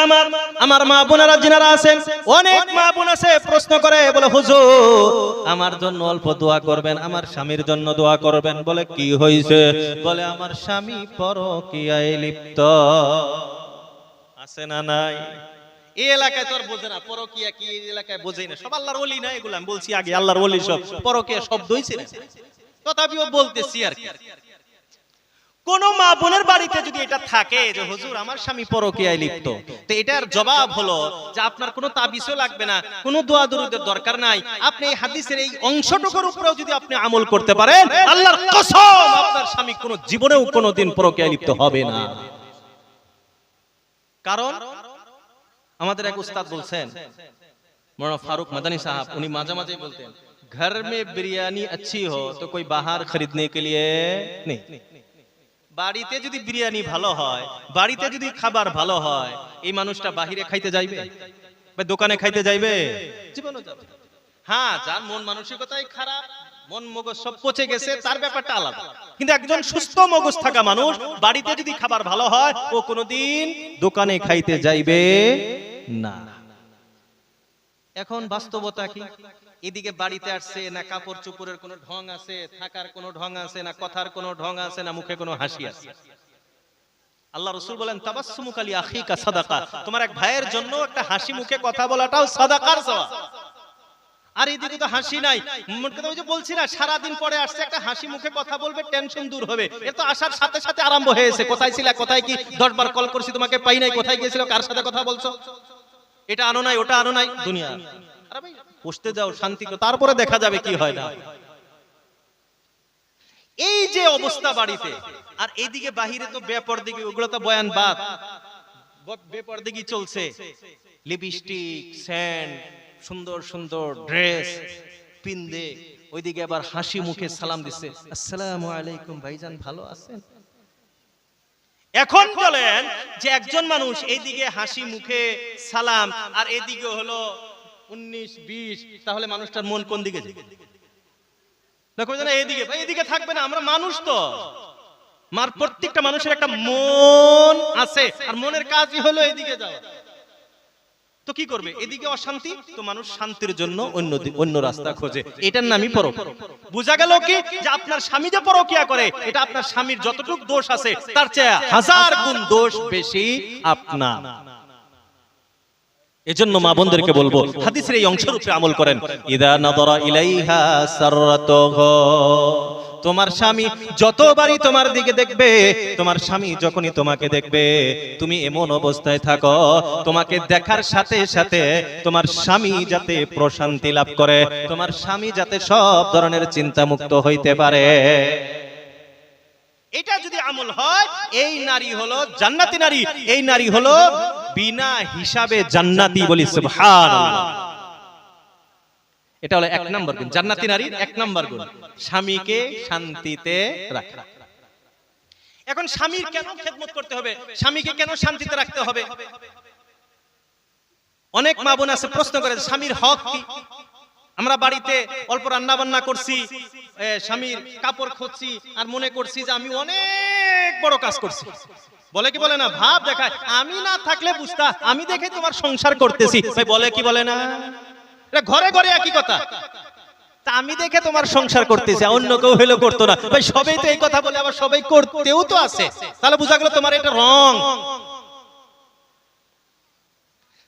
[SPEAKER 1] আমার মা বোনেরা যিনারা আছেন, অনেক মা বোন আছে প্রশ্ন করে, বলে হুজুর আমার জন্য অল্প দোয়া করবেন, আমার স্বামীর জন্য দোয়া করবেন। বলে কি হয়েছে? বলে আমার স্বামী পরকীয়ায় লিপ্ত আছে না নাই? এই এলাকায় তোর বোঝে না পরকীয়া কি, এই এলাকায় বোঝেই না, সব আল্লাহর ওলি না। এগুলো আমি বলছি আগে, আল্লাহর ওলি সব পরকীয়া শব্দই ছিল, তথাপিও বলতেছি আর কি। কোন মা বোনের বাড়িতে যদি এটা থাকে যে হুজুর আমার স্বামী পরকীয়ায় লিপ্ত, তো এটার জবাব হলো যে আপনার কোনো তাবিজও লাগবে না, কোনো দোয়া দরুদের দরকার নাই। আপনি এই হাদিসের এই অংশটুকুর উপরেও যদি আপনি আমল করতে পারেন, আল্লাহর কসম আপনার স্বামী কোনো জীবনেও কোনোদিন পরকীয়ায় লিপ্ত হবে না। কারণ আমাদের এক উস্তাদ বলছেন, মৌলানা ফারুক মাদানী সাহেব, উনি মাঝে মাঝে বলতেন, ঘর মে বিরিয়ানি अच्छी हो तो कोई बाहर खरीदने के लिए नहीं। বাড়িতে যদি বিরিয়ানি ভালো হয়, বাড়িতে যদি খাবার ভালো হয়, এই মানুষটা বাহিরে খাইতে যাইবে বা দোকানে খাইতে যাইবে? জীবনও যাবে। হ্যাঁ, যার মন মানসিকতাই খারাপ, মন মগজ সব পচে গেছে, তার ব্যাপারটা আলাদা। কিন্তু একজন সুস্থ মগজ থাকা মানুষ বাড়িতে যদি খাবার ভালো হয়, ও কোনোদিন দোকানে খাইতে যাইবে না। এখন বাস্তবতা কি? এদিকে বাড়িতে আসছে না কাপড় চোপড়ের কোনো ঢং আছে, থাকার কোনো ঢং আছে না, কথার কোনো ঢং আছে না, মুখে কোনো হাসি আছে? আল্লাহ রাসূল বলেন তাবাসসুমুকা লি আখিকা সাদাকা, তোমার এক ভাইয়ের জন্য একটা হাসি মুখে কথা বলাটাও সাদাকার সওয়াব। আর এদিকে তো হাসি নাই, মনে কথা ওই যে বলছি না, সারা দিন পরে আসছে, একটা হাসি মুখে কথা বলবে, টেনশন দূর হবে। এর তো আসার সাথে সাথে আরম্ভ হয়েছে, কোথায় ছিল, কোথায় কি, 10 বার কল করছি তোমাকে পাই নাই, কোথায় গিয়েছিল, কার সাথে কথা বলছো, এটা আনো নাই, ওটা আনো নাই, দুনিয়া। আরে ভাই বসতে যাও শান্তি করে, তারপরে দেখা যাবে কি হয় না। এই যে অবস্থা বাড়িতে, আর এইদিকে বাহিরে তো বেপরদিগি, ওগুলো তো বয়ান বাদ, বেপরদিগি চলছে, লিপস্টিক, সেন্ট, সুন্দর সুন্দর ড্রেস পিন্দে, ওইদিকে আবার হাসি মুখে সালাম দিচ্ছে, আসসালামু আলাইকুম ভাইজান, ভালো আছেন? এখন বলেন যে একজন মানুষ এইদিকে হাসি মুখে সালাম আর এদিকে হলো 19-20, তাহলে মানুষটার মন কোন দিকে যাবে? দেখো জানা এইদিকে, ভাই এদিকে থাকবে না, আমরা মানুষ তো, প্রত্যেকটা মানুষের একটা মন আছে, আর মনের কাজই হলো এইদিকে যাওয়া। তো কি করবে? এদিকে অশান্তি, তো মানুষ শান্তির জন্য অন্য রাস্তা খোঁজে, এটার নামই পরকীয়া। বোঝা গেল কি যে আপনার স্বামী যে পরকীয়া করে, এটা আপনার স্বামীর যতটুকু দোষ আছে তার চেয়ে 1000 গুণ দোষ বেশি আপনার। এজন্য মা বোনদেরকে বলবো হাদিসের এই অংশের উপরে আমল করেন। ইদা নাযারা ইলাইহা সাররাতুহু, তোমার স্বামী যতবারই তোমার দিকে দেখবে, তোমার স্বামী যখনই তোমাকে দেখবে, তুমি এমন অবস্থায় থাকো, তোমাকে দেখার সাথে সাথে তোমার স্বামী যাতে প্রশান্তি লাভ করে, তোমার স্বামী যাতে সব ধরনের চিন্তা মুক্ত হইতে পারে। এটা যদি আমল হয়, এই নারী হলো জান্নাতি নারী, এই নারী হলো বিনা হিসাবে জান্নাতি। বলি সুবহানাল্লাহ। এটা হলো 1 নম্বর গুণ, জান্নাতি নারীর 1 নম্বর গুণ, স্বামীকে শান্তিতে রাখা। এখন স্বামীর কেন খেদমত করতে হবে, স্বামীকে কেন শান্তিতে রাখতে হবে? অনেক মা বোন আছে প্রশ্ন করে, স্বামীর হক কি? আমরা বাড়িতে অল্প রান্না বান্না করছি, স্বামীর কাপড় খুঁজছি, আর মনে করছি যে আমি অনেক বড় কাজ করছি। বলে কি বলে না? ভাব দেখায়, আমি না থাকলে বুঝতা, আমি দেখে তোমার সংসার করতেছি। ভাই বলে কি বলে না? ঘরে ঘরে একই কথা, তা আমি দেখে তোমার সংসার করতেছি, অন্য কেউ হইলেও করতো না। ভাই সবাই তো এই কথা বলে, আবার সবাই করতেও তো আছে, তাহলে বোঝা গেল তোমার এটা রং।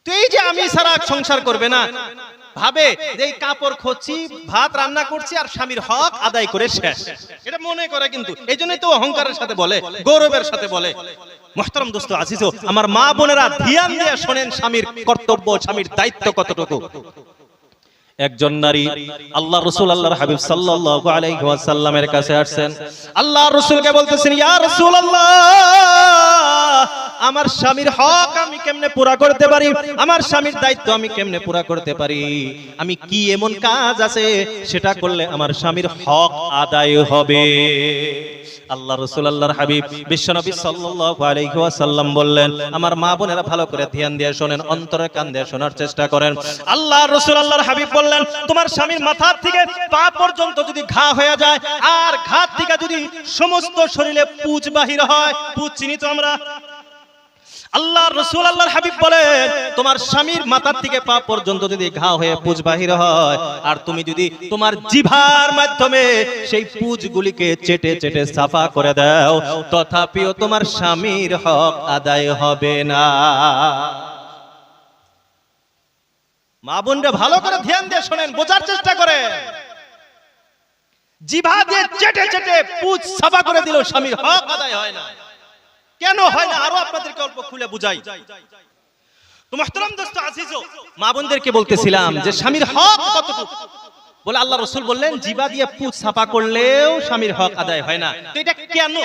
[SPEAKER 1] তো এই যে আমি সারা সংসার করবে না, ভাবে যে এই কাপড় খুঁজছি, ভাত রান্না করছি, আর স্বামীর হক আদায় করে শেষ, এটা মনে করে। কিন্তু এই জন্যই তো অহংকারের সাথে বলে, গৌরবের সাথে বলে। মুহতারাম দোস্ত আজিজো, আমার মা বোনেরা ধ্যান দিয়ে শোনেন, স্বামীর কর্তব্য, স্বামীর দায়িত্ব কতটুকু। একজন নারী আল্লাহ রাসূল আল্লাহর হাবিব সাল্লাল্লাহু আলাইহি ওয়াসাল্লামের কাছে আসছেন। আল্লাহ রাসূলকে বলতেছেন, ইয়া রাসূলুল্লাহ, আমার স্বামীর হক আমি কেমনে পুরা করতে পারি, আমার স্বামীর দায়িত্ব আমি কেমনে পুরা করতে পারি, আমি কি এমন কাজ আছে সেটা করলে আমার স্বামীর হক আদায় হবে? আল্লাহ রাসূল আল্লাহর হাবিব বিশ্বনবী সাল্লাল্লাহু আলাইহি ওয়াসাল্লাম বললেন, আমার মা বোনেরা ভালো করে ধ্যান দিয়ে শুনেন, অন্তরে কান দিয়ে শোনার চেষ্টা করেন। আল্লাহ রাসূল আল্লাহর হাবিব বললেন, তোমার স্বামীর মাথা থেকে পা পর্যন্ত যদি ঘা হয়ে যায়, আর ঘা থেকে যদি সমস্ত শরীরে পুঁজ বাহির হয়, পুঁজ চিনি তো আমরা, আল্লাহ রাসূল আল্লাহর হাবিব বলেন, তোমার স্বামীর মাথা থেকে পা পর্যন্ত যদি ঘা হয়ে পুঁজ বাহির হয়, আর তুমি যদি তোমার জিহ্বার মাধ্যমে সেই পুঁজগুলিকে চেটে চেটে সাফা করে দাও, তথাপিও তোমার স্বামীর হক আদায় হবে না। মা বোনরা ভালো করে ধ্যান দিয়ে শোনেন, বোঝার চেষ্টা করেন। জিহ্বা দিয়ে চেটে চেটে পুঁজ সাফা করে দিলেও স্বামীর হক আদায় হয় না। কেন হয় না আরো আপনাদেরকে অল্প খুলে বুঝাই। তো মুহতারাম দোস্ত আজিজো, মা বোনদেরকে বলতেছিলাম যে স্বামীর হক কতটুকু, বলে আল্লাহ রাসূল বললেন জিহ্বা দিয়ে পুঁজ সাফা করলেও স্বামীর হক আদায় হয় না। তো এটা কেন?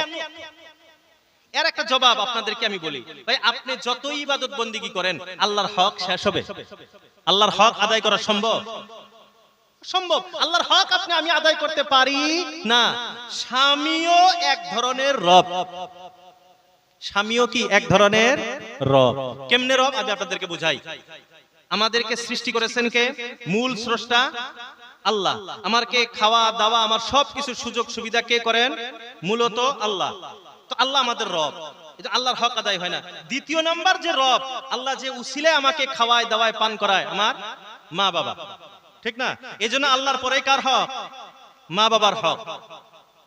[SPEAKER 1] এর একটা জবাব আপনাদেরকে আমি বলি। ভাই, আপনি যতই ইবাদত বন্দেগী করেন, আল্লাহর হক শেষ হবে? আল্লাহর হক আদায় করা সম্ভব? সম্ভব। আল্লাহর হক আমি আদায় করতে পারি না। স্বামীও এক ধরনের রব, স্বামীও কি এক ধরনের রব। কেমনে রব আমি আপনাদেরকে বুঝাই। আমাদেরকে সৃষ্টি করেছেন কে? মূল স্রষ্টা আল্লাহ। আমাকে খাওয়া দাওয়া আমার সবকিছু সুযোগ সুবিধা কে করেন? মূলত আল্লাহ। তো আল্লাহ আমাদের রব, আল্লাহর হক আদায় হয় না। দ্বিতীয় নাম্বার যে রব, আল্লাহ যে উসিলে আমাকে খাওয়ায় দাওয়ায় পান করায়, আমার মা বাবা, ঠিক না? এজন্য আল্লাহর পরে কার হক? মা বাবার হক।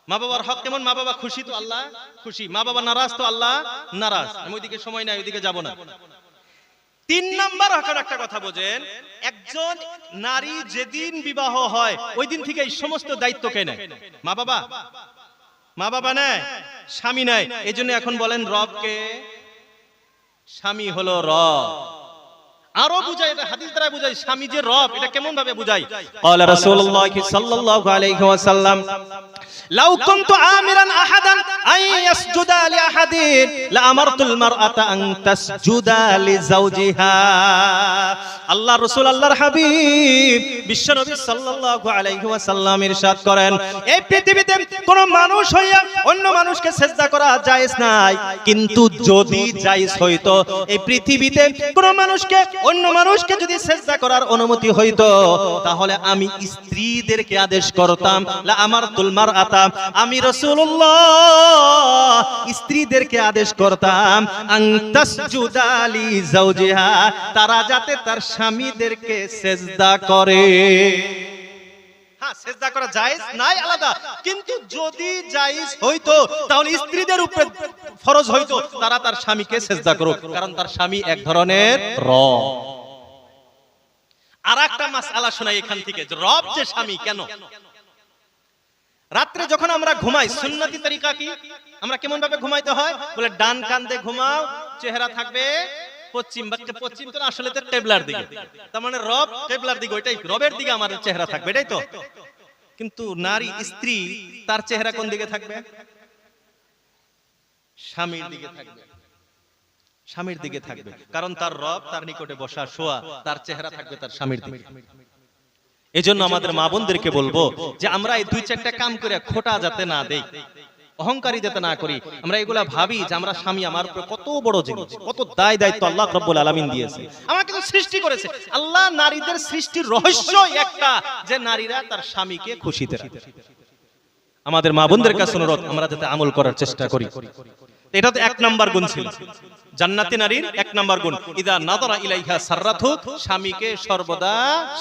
[SPEAKER 1] মা বাবার হক কেমন? মা বাবা খুশি তো আল্লাহ খুশি, মা বাবা নারাজ তো আল্লাহ নারাজ। আমি ওইদিকে সময় নাই, ওইদিকে যাব না। তিন নাম্বার হকের একটা কথা বোঝেন, একজন নারী যেদিন বিবাহ হয় ওই দিন থেকে এই সমস্ত দায়িত্ব কে নেয়? মা বাবা। মা বাবা নেয়, স্বামী নেয়। এই জন্য এখন বলেন রবকে? স্বামী হলো রব। আরো বুঝাই, এটা হাদিস দ্বারা বুঝাই স্বামী যে রব, এটা কেমন ভাবে বুঝাই? ক্বালা রাসূলুল্লাহ সাল্লাল্লাহু আলাইহি ওয়াসাল্লাম, লাউ কুনতু আমিরান আহাদান আন ইয়াসজুদা লি আহাদিন লা আমারতুল মারআতা আন তাসজুদা লি যাওজিহা। আল্লাহ রাসূল আল্লাহর হাবিব বিশ্বনবী সাল্লাল্লাহু আলাইহি ওয়াসাল্লাম ইরশাদ করেন, এই পৃথিবীতে কোন মানুষ হইয়া অন্য মানুষকে সিজদা করা জায়েজ নাই, কিন্তু যদি জায়েজ হইতো, এই পৃথিবীতে কোন মানুষকে অন্য মানুষকে যদি সিজদা করার অনুমতি হইতো, তাহলে আমি স্ত্রীদেরকে আদেশ করতাম, লা আমারতুল মারআতা, আমি রাসূলুল্লাহ স্ত্রীদেরকে আদেশ করতাম, আন তাসজুদা লি যাওজিহা, তারা যাতে তার স্বামীদেরকে সিজদা করে। হ্যাঁ, সিজদা করা জায়েজ নাই আলাদা, কিন্তু যদি জায়েজ হইতো তাহলে স্ত্রীদের উপরে ফরজ হইতো তারা তার স্বামীকে সিজদা করুক, কারণ তার স্বামী এক ধরনের রব। আরেকটা মাসআলা শোনাই এখান থেকে, রব যে স্বামী কেন? রাত্রে যখন আমরা ঘুমাই, সুন্নতি তরিকা কি? আমরা কেমন ভাবে ঘুমাইতে হয়? বলে ডান কান দিয়ে ঘুমাও, চেহারা থাকবে পশ্চিম। পশ্চিম তো আসলে তো টেবলার দিকে, তার মানে রব টেবলার দিকে, ওইটাই রবের দিকে আমাদের চেহারা থাকবে, এটাই তো। কিন্তু নারী স্ত্রী তার চেহারা কোন দিকে থাকবে? স্বামীর দিকে থাকবে, স্বামীর দিকে থাকবে, কারণ তার রব তার নিকটে বসা শোয়া, তার চেহারা থাকবে তার স্বামীর দিকে। এজন্য আমাদের মা বোনদেরকে বলবো যে আমরা এই দুই চারটা কাম করে খোটা যাতে না দেই, অহংকারী যাতে না করি। আমরা এগুলা ভাবি যে আমরা স্বামী, আমার উপরে কত বড় জিনিস, কত দায় দায়িত্ব আল্লাহ রাব্বুল আলামিন দিয়েছে, আমাকে তো সৃষ্টি করেছে আল্লাহ। নারীদের সৃষ্টির রহস্য একটা, যে নারীরা তার স্বামীকে খুশিতে রাখে। আমাদের মা বোনদের কাছে অনুরোধ, আমরা যাতে আমল করার চেষ্টা করি। এটা তো এক নাম্বার গুণ ছিল জান্নাতি নারীর, এক নাম্বার গুণ, ইদা নাযারা ইলাইহা সাররাতহু, স্বামীকে সর্বদা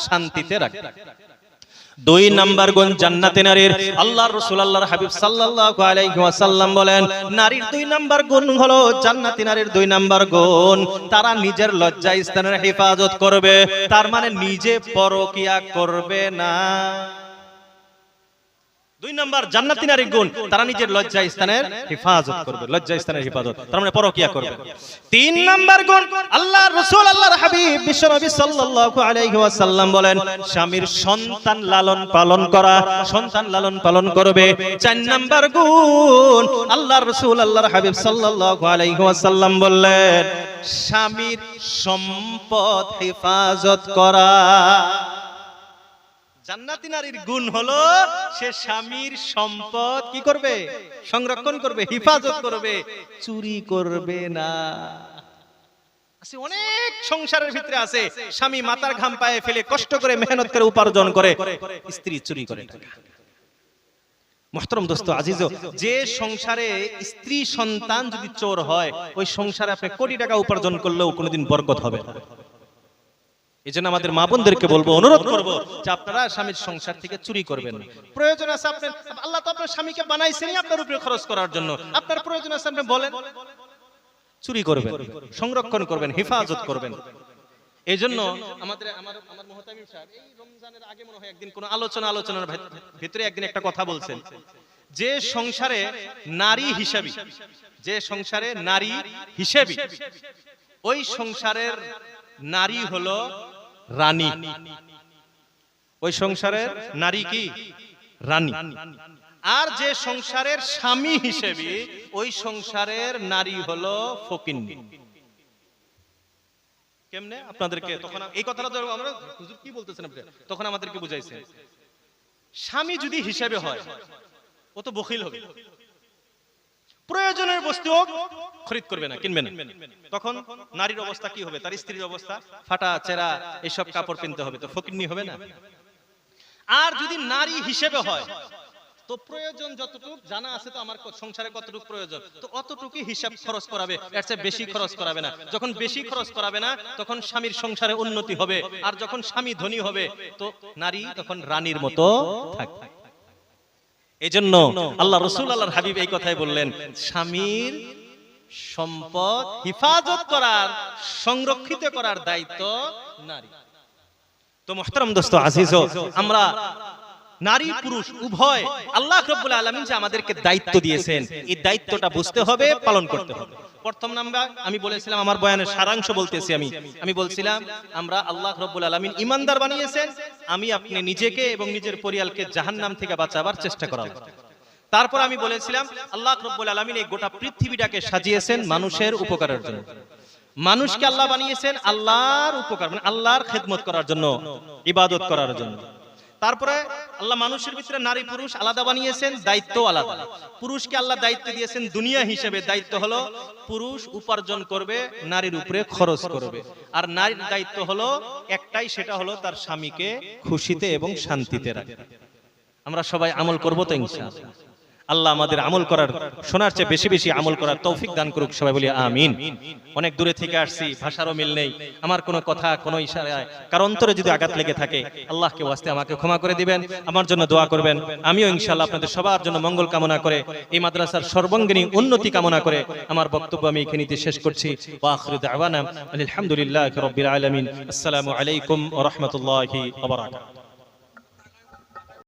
[SPEAKER 1] শান্তিতে রাখে। দুই নাম্বার গুণ জান্নাতি নারীর, আল্লাহর রাসূল আল্লাহর হাবিব সাল্লাল্লাহু আলাইহি ওয়াসাল্লাম বলেন, নারীর দুই নাম্বার গুণ হলো, জান্নাতি নারীর দুই নাম্বার গুণ, তারা নিজের লজ্জা স্থানের হেফাজত করবে। তার মানে নিজে পরকিয়া করবে না। 2 নাম্বার জান্নাতি নারীর গুণ, তারা নিজের লজ্জা স্থানের হেফাজত করবে, লজ্জা স্থানের হেফাজত, তার মানে পরকিয়া করবে। 3 নাম্বার গুণ, আল্লাহর রাসূল আল্লাহর হাবিব বিশ্বনবী সাল্লাল্লাহু আলাইহি ওয়াসাল্লাম বলেন স্বামীর সন্তান লালন পালন করা, সন্তান লালন পালন করবে। 4 নাম্বার গুণ, আল্লাহর রাসূল আল্লাহর হাবিব সাল্লাল্লাহু আলাইহি ওয়াসাল্লাম বললেন স্বামীর সম্পদ হেফাজত করা। জান্নাতি নারীর গুণ হলো সে স্বামীর সম্পদ কি করবে? সংরক্ষণ করবে, হেফাজত করবে, চুরি করবে না। আছে অনেক সংসারের ভিতরে আছে স্বামী মাথার ঘাম পায়ে ফেলে কষ্ট করে মেহনত করে উপার্জন করে, স্ত্রী চুরি করে টাকা। মুহতারাম দোস্ত আজিজ, যে সংসারে স্ত্রী সন্তান যদি চোর হয়, ওই সংসারে আপনি কোটি টাকা উপার্জন করলেও কোনোদিন বরকত হবে না। এজন্য আমাদের মা বোনদেরকে বলবো, অনুরোধ করব যে আপনারা স্বামীর সংসার থেকে চুরি করবেন না। প্রয়োজন আছে আপনার, আল্লাহ তো আপনার স্বামীকে বানাইছেনই আপনার উপরে খরচ করার জন্য, আপনার প্রয়োজন আছে আপনি বলেন, চুরি করবেন, সংরক্ষণ করবেন, হেফাজত করবেন। এইজন্য আমাদের আমার মুহতামিম সাহেব এই রমজানের আগে মনে হয় একদিন কোন আলোচনার ভিতরে একদিন একটা কথা বলছেন, যে সংসারে নারী হিসাবী, যে সংসারে নারী হিসাবী, ওই সংসারের নারী হলো রানী, ওই সংসারের নারী কি? রানী। আর যে সংসারের স্বামী হিসেবে ওই সংসারের নারী হলো ফকিন্নী। কেমনে আপনাদেরকে তখন এই কথাটা আমরা হুজুর কি বলতেছেন আপনি, তখন আমাদেরকে বুঝাইছেন স্বামী যদি হিসেবে হয় ও তো বখিল হবে, প্রয়োজনের বস্তু খরিদ করবে না, কিনবে না। তখন নারীর অবস্থা কি হবে? তার স্ত্রীর অবস্থা ফাটা চেরা এইসব কাপড় কিনতে হবে, তো ফকিন্নি হবে না? আর যদি নারী হিসেবে হয় তো প্রয়োজন যতটুকু জানা আছে, তো আমার সংসারে কতটুকু প্রয়োজন, তো অতটুকু হিসাব খরচ করাবে, এর চেয়ে বেশি খরচ করাবে না। যখন বেশি খরচ করাবে না তখন স্বামীর সংসারে উন্নতি হবে, আর যখন স্বামী ধনী হবে তো নারী তখন রানীর মতো থাকবে। এজন্য আল্লাহ রাসূল আল্লাহর হাবিব এই কথাই বললেন স্বামীর সম্পদ হেফাজত করার, সংরক্ষিত করার দায়িত্ব নারী। তো মুহতারাম দোস্ত আজিজ, আমরা নারী পুরুষ উভয় আল্লাহ রাব্বুল আলামিন যে আমাদেরকে দায়িত্ব দিয়েছেন, এই দায়িত্বটা বুঝতে হবে, পালন করতে হবে। প্রথম নাম্বার আমি বলেছিলাম, আমার বয়ানের সারাংশ বলতেছি, আমি বলছিলাম আমরা আল্লাহ রাব্বুল আলামিন ঈমানদার বানিয়েছেন, আমি আপনি নিজেকে এবং নিজের পরিবারকে জাহান্নাম থেকে বাঁচাবার চেষ্টা করা। তারপর আমি বলেছিলাম আল্লাহ রাব্বুল আলামিন এই গোটা পৃথিবীটাকে সাজিয়েছেন মানুষের উপকারের জন্য। মানুষকে আল্লাহ বানিয়েছেন আল্লাহর উপকার, মানে আল্লাহর খেদমত করার জন্য, ইবাদত করার জন্য। তারপরে আল্লাহ মানুষের ভিতরে নারী পুরুষ আলাদা বানিয়েছেন, দায়িত্ব আলাদা। পুরুষকে আল্লাহ দায়িত্ব দিয়েছেন দুনিয়া হিসেবে, দায়িত্ব হলো পুরুষ উপার্জন করবে, নারীর উপরে খরচ করবে। আর নারীর দায়িত্ব হলো একটাই, সেটা হলো তার স্বামীকে খুশিতে এবং শান্তিতে রাখবে। আমরা সবাই আমল করব তো ইনশাআল্লাহ। আল্লাহ আমাদের আমল করার, শোনার চেয়ে বেশি বেশি আমল করার তৌফিক দান করুক, সবাই বলি আমিন। অনেক দূরে থেকে আসছি, ভাষারও মিল নেই, আমার কোনো কথা কোনো ইশারায় কারো অন্তরে যদি আঘাত লেগে থাকে আল্লাহকে ওয়াস্তে আমাকে ক্ষমা করে দিবেন, আমার জন্য দোয়া করবেন। আমিও ইনশাআল্লাহ আপনাদের সবার জন্য মঙ্গল কামনা করে, এই মাদ্রাসার সর্বাঙ্গীন উন্নতি কামনা করে আমার বক্তব্য আমি এখানেই শেষ করছি। ওয়া আখিরু দাওয়ানা আলহামদুলিল্লাহি রাব্বিল আলামিন। আসসালামু আলাইকুম ওয়া রাহমাতুল্লাহি ওয়া বারাকাতুহু।